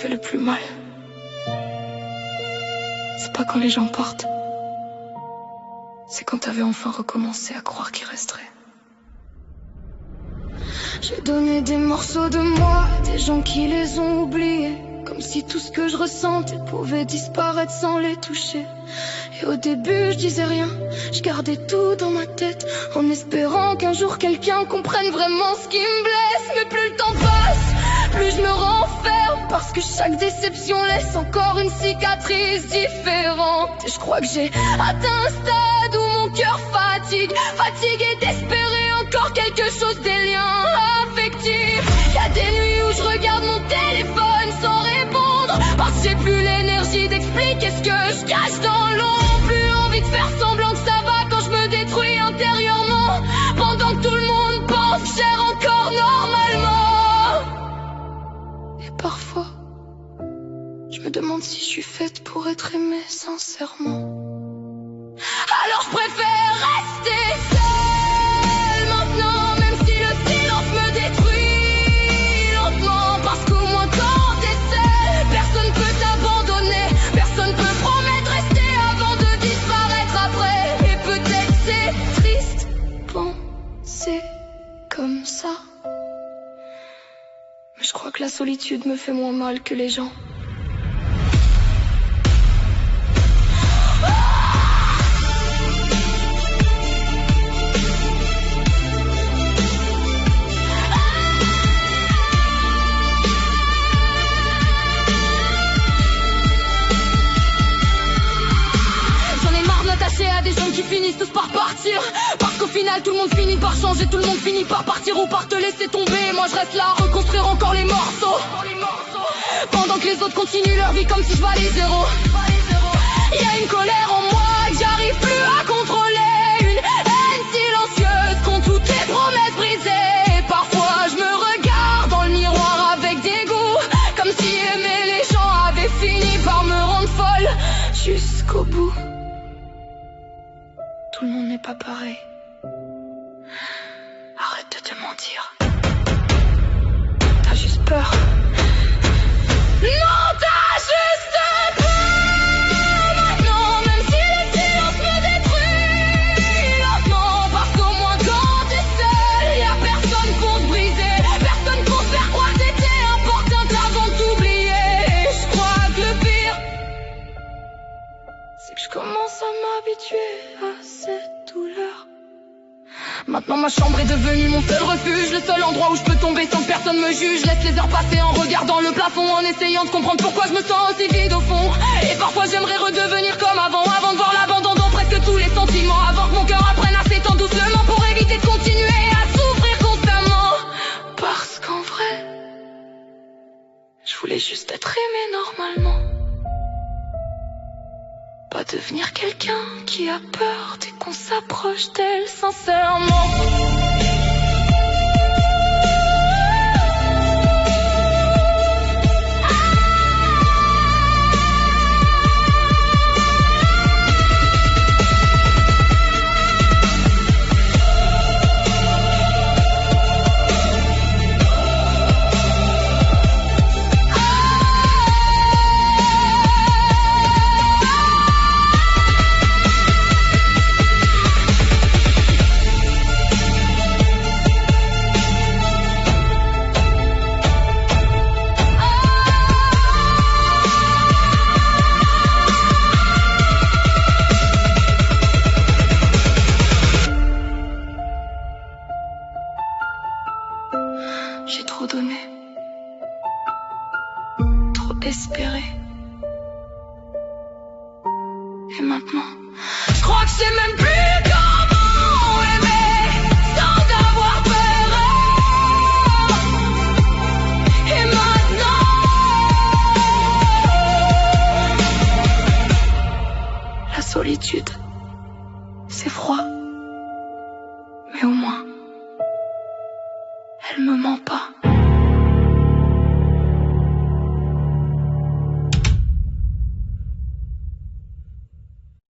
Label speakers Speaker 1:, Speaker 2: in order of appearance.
Speaker 1: fait le plus mal, c'est pas quand les gens partent, c'est quand t'avais enfin recommencé à croire qu'il resterait. J'ai donné des morceaux de moi à des gens qui les ont oubliés, comme si tout ce que je ressentais pouvait disparaître sans les toucher. Et au début je disais rien, je gardais tout dans ma tête, en espérant qu'un jour quelqu'un comprenne vraiment ce qui me blesse. Mais plus le temps passe, plus je me renferme, parce que chaque déception laisse encore une cicatrice différente. Et je crois que j'ai atteint un stade où mon cœur fatigue, fatigué d'espérer encore quelque chose des liens affectifs. Y'a des nuits où je regarde mon téléphone sans répondre, parce que j'ai plus l'énergie d'expliquer ce que je cache dans l'ombre. Plus envie de faire semblant que ça va quand je me détruis intérieurement, pendant que tout le monde pense que j'erre encore normalement. Et parfois je me demande si je suis faite pour être aimée sincèrement. Alors je préfère rester seule maintenant, même si le silence me détruit lentement. Parce qu'au moins quand t'es seule, personne peut t'abandonner, personne peut promettre rester avant de disparaître après. Et peut-être c'est triste penser comme ça, mais je crois que la solitude me fait moins mal que les gens. À des gens qui finissent tous par partir, parce qu'au final tout le monde finit par changer, tout le monde finit par partir ou par te laisser tomber. Moi je reste là à reconstruire encore les morceaux, pendant que les autres continuent leur vie comme si je valais zéro. Y'a une colère en moi que j'arrive plus à contrôler, une haine silencieuse contre toutes les promesses brisées. Et parfois je me regarde dans le miroir avec dégoût, comme si aimer les gens avait fini par me rendre folle jusqu'au bout. Tout le monde n'est pas pareil. Arrête de te mentir. T'as juste peur. Non, t'as juste peur maintenant, même si le silence me détruit lentement. Parce qu'au moins quand t'es seule, y'a personne pour te briser, personne pour te faire croire que t'étais importante avant de t'oublier. Et je crois que le pire, c'est que je commence à m'habituer à cette douleur. Maintenant ma chambre est devenue mon seul refuge, le seul endroit où je peux tomber sans que personne me juge. Laisse les heures passer en regardant le plafond, en essayant de comprendre pourquoi je me sens aussi vide au fond. Et parfois j'aimerais redevenir comme avant, avant de voir l'abandon dans presque tous les sentiments, avant que mon cœur apprenne à s'étendre doucement pour éviter de continuer à souffrir constamment. Parce qu'en vrai, je voulais juste être aimée normalement, pas devenir quelqu'un qui a peur dès qu'on s'approche d'elle sincèrement. J'ai trop donné, trop espéré. Et maintenant, je crois que je sais même plus comment aimer sans avoir peur. Et maintenant, la solitude, c'est froid, mais au moins